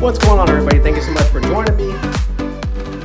What's going on, everybody? Thank you so much for joining me.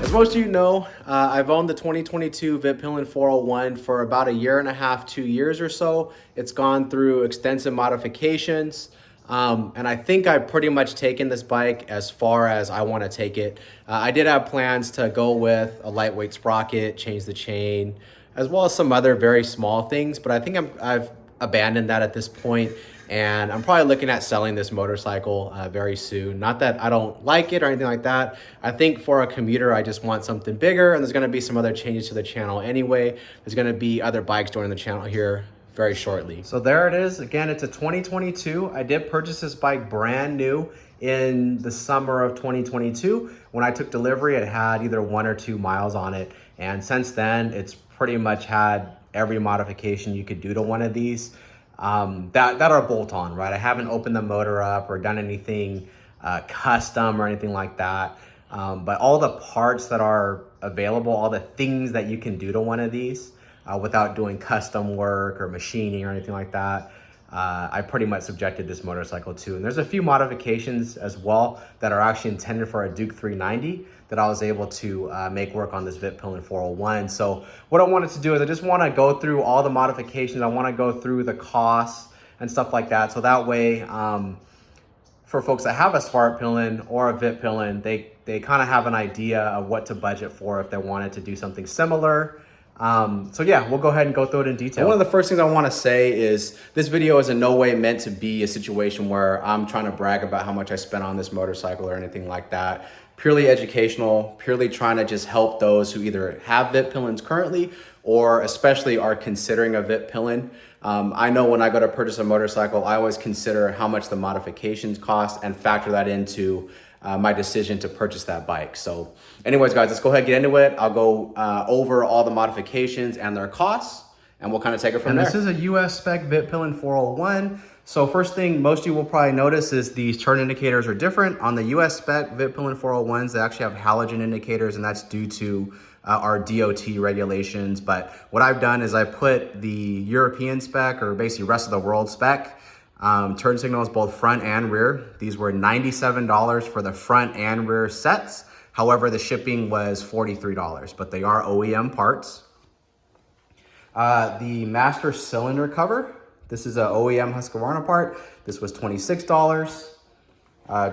As most of you know, I've owned the 2022 Vitpilen 401 for about a year and a half, 2 years or so. It's gone through extensive modifications, and I think I've pretty much taken this bike as far as I want to take it. I did have plans to go with a lightweight sprocket, change the chain, as well as some other very small things, but I think I've abandoned that at this point. And I'm probably looking at selling this motorcycle very soon. Not that I don't like it or anything like that. I think for a commuter, I just want something bigger, and there's gonna be some other changes to the channel anyway. There's gonna be other bikes joining the channel here very shortly. So there it is. Again, it's a 2022. I did purchase this bike brand new in the summer of 2022. When I took delivery, it had either 1 or 2 miles on it. And since then, it's pretty much had every modification you could do to one of these. That are bolt-on, right? I haven't opened the motor up or done anything custom or anything like that. But all the parts that are available, all the things that you can do to one of these without doing custom work or machining or anything like that, I pretty much subjected this motorcycle to. And there's a few modifications as well that are actually intended for a Duke 390 that I was able to make work on this Vitpilen 401. So what I wanted to do is I just want to go through all the modifications. I want to go through the costs and stuff like that. So that way, for folks that have a Vitpilen or a Vitpilen, they kind of have an idea of what to budget for if they wanted to do something similar. So yeah, we'll go ahead and go through it in detail. One of the first things I want to say is this video is in no way meant to be a situation where I'm trying to brag about how much I spent on this motorcycle or anything like that. Purely educational, purely trying to just help those who either have Vitpilens currently or especially are considering a Vitpilen. I know when I go to purchase a motorcycle, I always consider how much the modifications cost and factor that into my decision to purchase that bike. So anyways, guys, let's go ahead and get into it. I'll go over all the modifications and their costs, and we'll kind of take it from there. This is a US spec Vitpilen 401. So first thing most of you will probably notice is these turn indicators are different. On the US spec Vitpilen 401s, they actually have halogen indicators, and that's due to our DOT regulations. But what I've done is I put the European spec, or basically rest of the world spec, turn signals both front and rear. These were $97 for the front and rear sets. However, the shipping was $43, but they are OEM parts. The master cylinder cover, this is an OEM Husqvarna part. This was $26.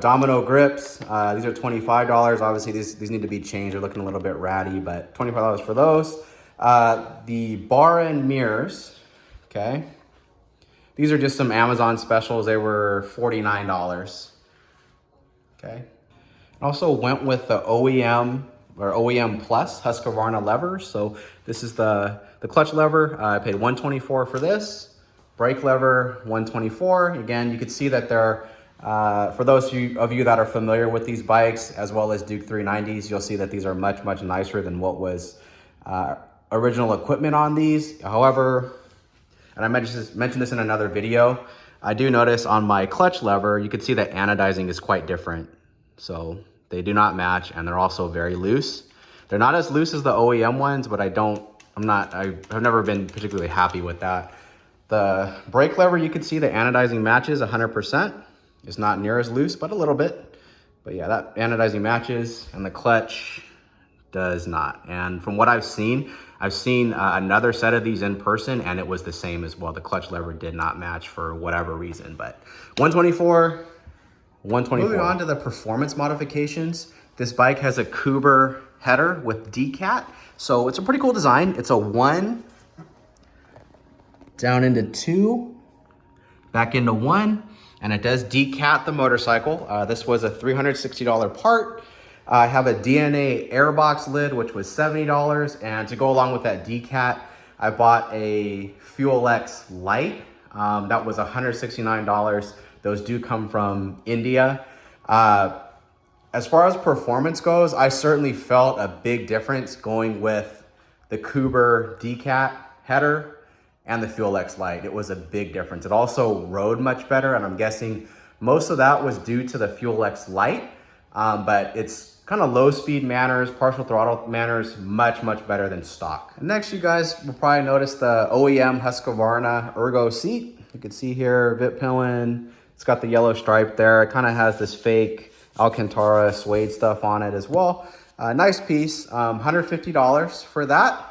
Domino Grips, these are $25. Obviously, these need to be changed. They're looking a little bit ratty, but $25 for those. The bar and mirrors, okay. These are just some Amazon specials. They were $49, okay. Also went with the OEM or OEM Plus Husqvarna levers. So this is the clutch lever. I paid $124 for this. Brake lever, $124. Again, you can see that they're, for those of you that are familiar with these bikes, as well as Duke 390s, you'll see that these are much, much nicer than what was original equipment on these. However, and I mentioned this in another video, I do notice on my clutch lever, you can see that anodizing is quite different. So they do not match, and they're also very loose. They're not as loose as the OEM ones, but I've never been particularly happy with that. The brake lever, you can see the anodizing matches 100%. It's not near as loose, but a little bit. But yeah, that anodizing matches, and the clutch does not. And from what I've seen another set of these in person, and it was the same as well. The clutch lever did not match for whatever reason, but 124, 124. Moving on to the performance modifications. This bike has a Coober header with decat. So it's a pretty cool design. It's a 1, down into 2, back into 1, and it does decat the motorcycle. This was a $360 part. I have a DNA airbox lid, which was $70, and to go along with that decat, I bought a Fuel X Lite. That was $169. Those do come from India. As far as performance goes, I certainly felt a big difference going with the Coober decat header and the Fuel X Lite. It was a big difference. It also rode much better, and I'm guessing most of that was due to the Fuel X Lite, but it's kind of low speed manners, partial throttle manners, much, much better than stock. And next, you guys will probably notice the OEM Husqvarna Ergo seat. You can see here, Vitpilen, it's got the yellow stripe there. It kind of has this fake Alcantara suede stuff on it as well. Nice piece, $150 for that.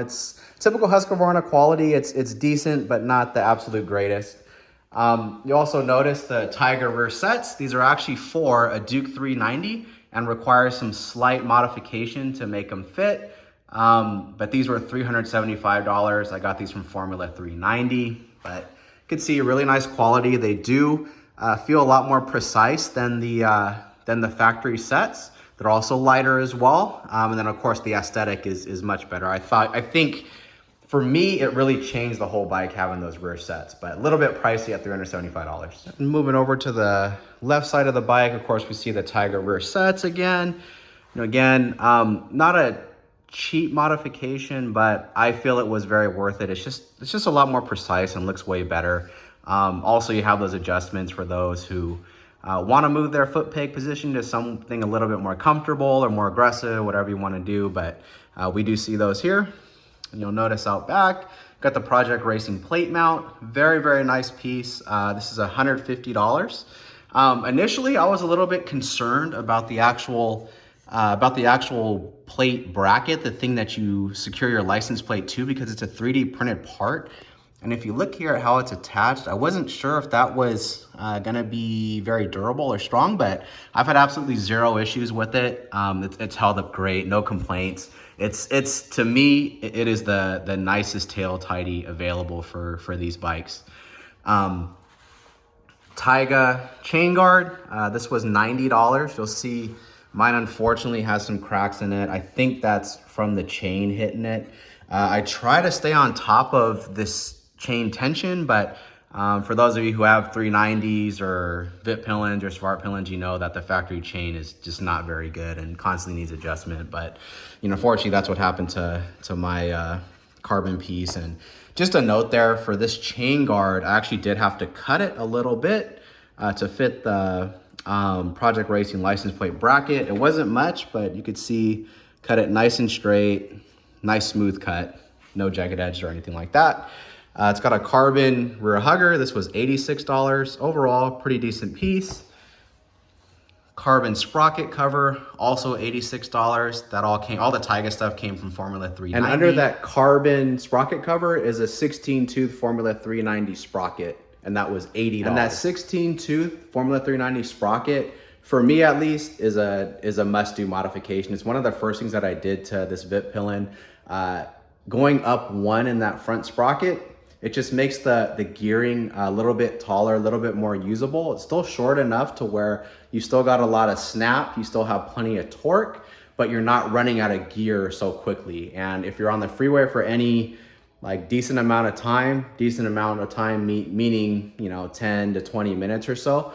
It's typical Husqvarna quality. It's decent, but not the absolute greatest. You also notice the Tyga rear sets. These are actually for a Duke 390 and require some slight modification to make them fit. But these were $375. I got these from Formula 390, but you can see really nice quality. They do feel a lot more precise than the factory sets. They're also lighter as well. And then of course the aesthetic is much better. I think for me, it really changed the whole bike having those rear sets, but a little bit pricey at $375. Moving over to the left side of the bike, of course, we see the Tyga rear sets again. Not a cheap modification, but I feel it was very worth it. It's just a lot more precise and looks way better. Also, you have those adjustments for those who want to move their foot peg position to something a little bit more comfortable or more aggressive, whatever you want to do, but we do see those here. You'll notice out back, got the Projekt Racing plate mount. Very, very nice piece. This is $150. Initially, I was a little bit concerned about the actual plate bracket, the thing that you secure your license plate to, because it's a 3D printed part. And if you look here at how it's attached, I wasn't sure if that was gonna be very durable or strong, but I've had absolutely zero issues with it. It's held up great, no complaints. It's to me, it is the nicest tail tidy available for these bikes. Tyga chain guard, this was $90. You'll see mine unfortunately has some cracks in it. I think that's from the chain hitting it. I try to stay on top of this chain tension, but for those of you who have 390s or Vitpilens or Sprocket, you know that the factory chain is just not very good and constantly needs adjustment. But fortunately, that's what happened to my carbon piece. And just a note there, for this chain guard, I actually did have to cut it a little bit to fit the Projekt Racing license plate bracket. It wasn't much, but you could see, cut it nice and straight, nice smooth cut, no jagged edges or anything like that. It's got a carbon rear hugger. This was $86 overall, pretty decent piece. Carbon sprocket cover, also $86. That all the Tyga stuff came from Formula 390. And under that carbon sprocket cover is a 16-tooth Formula 390 sprocket, and that was $80. And that 16-tooth Formula 390 sprocket, for me at least, is a must-do modification. It's one of the first things that I did to this Vitpilen. Going up one in that front sprocket, it just makes the gearing a little bit taller, a little bit more usable. It's still short enough to where you still got a lot of snap, you still have plenty of torque, but you're not running out of gear so quickly. And if you're on the freeway for any decent amount of time meaning 10 to 20 minutes or so,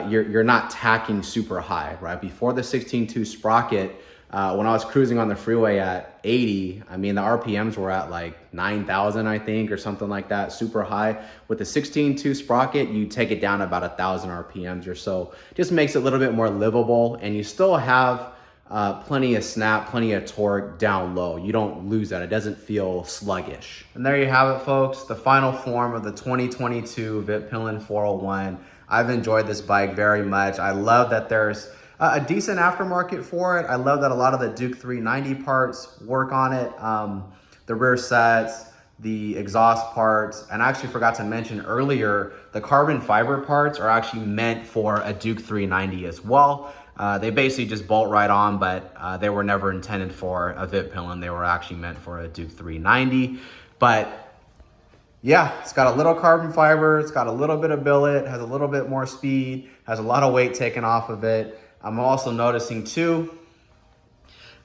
you're not tacking super high, right? Before the 16-tooth sprocket, when I was cruising on the freeway at 80, I mean, the RPMs were at 9,000, I think, or something like that, super high. With the 16-tooth sprocket, you take it down about 1,000 RPMs or so. Just makes it a little bit more livable, and you still have plenty of snap, plenty of torque down low. You don't lose that. It doesn't feel sluggish. And there you have it, folks, the final form of the 2022 Vitpilen 401. I've enjoyed this bike very much. I love that there's a decent aftermarket for it. I love that a lot of the Duke 390 parts work on it. The rear sets, the exhaust parts, and I actually forgot to mention earlier, the carbon fiber parts are actually meant for a Duke 390 as well. They basically just bolt right on, but they were never intended for a Vitpilen. They were actually meant for a Duke 390. But yeah, it's got a little carbon fiber, it's got a little bit of billet, has a little bit more speed, has a lot of weight taken off of it. I'm also noticing too,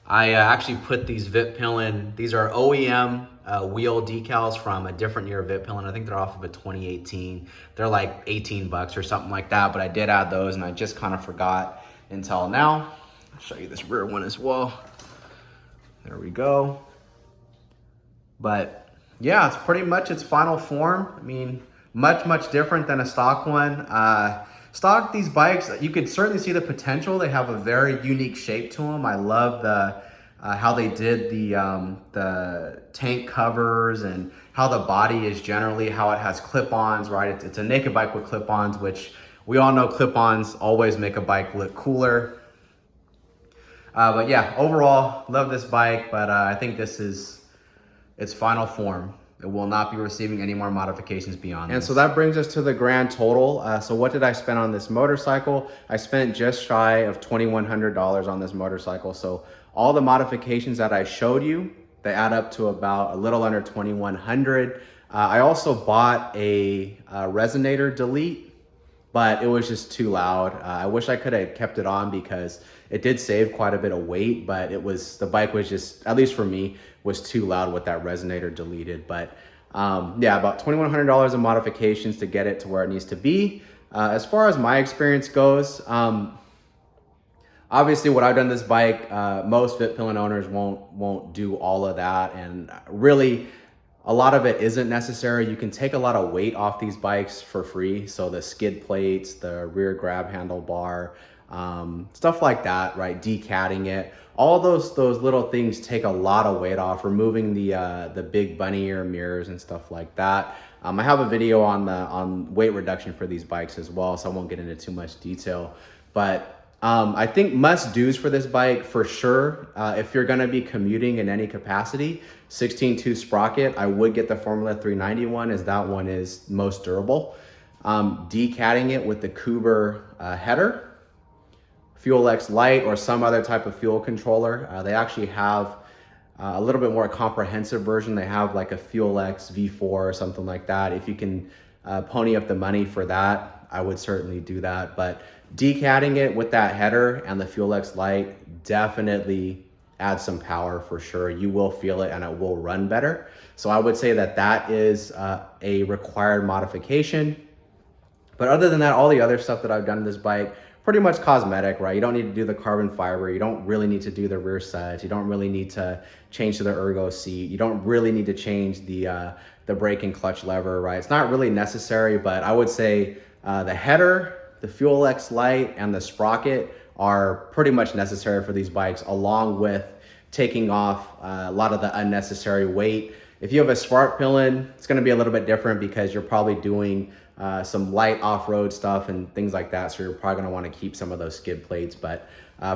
I actually put these Vitpilen, these are OEM wheel decals from a different year of Vitpilen. I think they're off of a 2018. They're like 18 bucks or something like that, but I did add those and I just kind of forgot until now. I'll show you this rear one as well. There we go. But yeah, it's pretty much its final form. I mean, much different than a stock one. Stock, these bikes, you could certainly see the potential. They have a very unique shape to them. I love the how they did the tank covers and how the body is generally, how it has clip-ons, right? It's a naked bike with clip-ons, which We all know clip-ons always make a bike look cooler. But yeah, overall, love this bike, but I think this is its final form. It will not be receiving any more modifications beyond this. And so that brings us to the grand total. So what did I spend on this motorcycle? I spent just shy of $2,100 on this motorcycle. So all the modifications that I showed you, they add up to about a little under $2,100. I also bought a resonator delete, but it was just too loud. I wish I could have kept it on because it did save quite a bit of weight, but the bike was just, at least for me, was too loud with that resonator deleted. But yeah, about $2,100 in modifications to get it to where it needs to be. As far as my experience goes, obviously what I've done this bike, most Vitpilen owners won't do all of that, and really a lot of it isn't necessary. You can take a lot of weight off these bikes for free. So the skid plates, the rear grab handlebar, stuff like that, right? Decatting it. All those little things take a lot of weight off, removing the big bunny ear mirrors and stuff like that. I have a video on weight reduction for these bikes as well, so I won't get into too much detail. But I think must-dos for this bike for sure. If you're gonna be commuting in any capacity, 16.2 Sprocket, I would get the Formula 391 as that one is most durable. Decatting it with the Coober Header, Fuel X Lite, or some other type of fuel controller. They actually have a little bit more comprehensive version. They have like a Fuel X V4 or something like that. If you can pony up the money for that, I would certainly do that. But decatting it with that header and the Fuel X Lite definitely adds some power for sure. You will feel it and it will run better. So I would say that that is a required modification. But other than that, all the other stuff that I've done to this bike, pretty much cosmetic, right? You don't need to do the carbon fiber. You don't really need to do the rear sets. You don't really need to change to the Ergo seat. You don't really need to change the brake and clutch lever, right? It's not really necessary, but I would say the header, the Fuel X Lite, and the Sprocket are pretty much necessary for these bikes, along with taking off a lot of the unnecessary weight. If you have a Vitpilen, it's gonna be a little bit different because you're probably doing some light off-road stuff and things like that, so you're probably gonna wanna keep some of those skid plates. But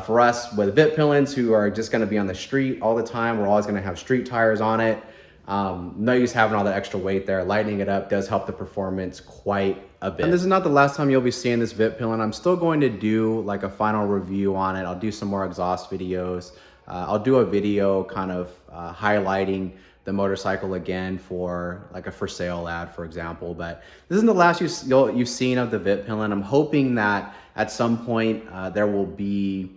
for us with Vitpilens who are just gonna be on the street all the time, we're always gonna have street tires on it. No use having all that extra weight there. Lightening it up does help the performance quite a bit. And this is not the last time you'll be seeing this Vitpilen. I'm still going to do like a final review on it. I'll do some more exhaust videos. I'll do a video kind of highlighting the motorcycle again for like a for sale ad, for example. But this isn't the last you've seen of the Vitpilen. I'm hoping that at some point there will be,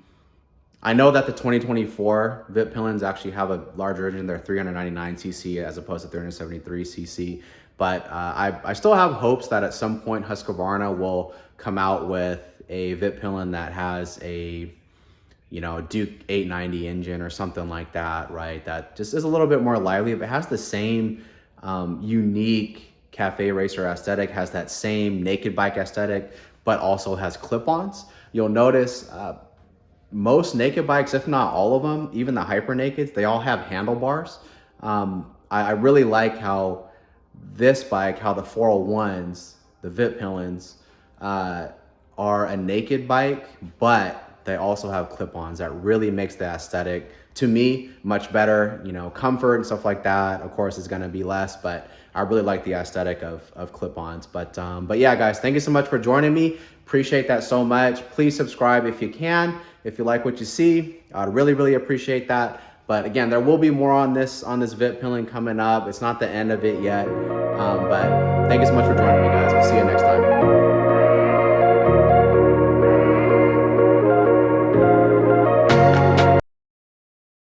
I know that the 2024 Vitpilens actually have a larger engine. They're 399cc as opposed to 373cc. But I still have hopes that at some point Husqvarna will come out with a Vitpilen that has a, you know, Duke 890 engine or something like that, right? That just is a little bit more lively, but has the same unique cafe racer aesthetic, has that same naked bike aesthetic, but also has clip-ons. You'll notice most naked bikes, if not all of them, even the hyper nakeds, they all have handlebars. I really like how this bike, how the 401s, the Vitpilens, are a naked bike, but they also have clip-ons. That really makes the aesthetic, to me, much better. You know, comfort and stuff like that, of course, is gonna be less, but I really like the aesthetic of clip-ons. But yeah, guys, thank you so much for joining me. Appreciate that so much. Please subscribe if you can. If you like what you see, I'd really, really appreciate that. But again, there will be more on this Vitpilen coming up. It's not the end of it yet. But thank you so much for joining me, guys. We'll see you next time.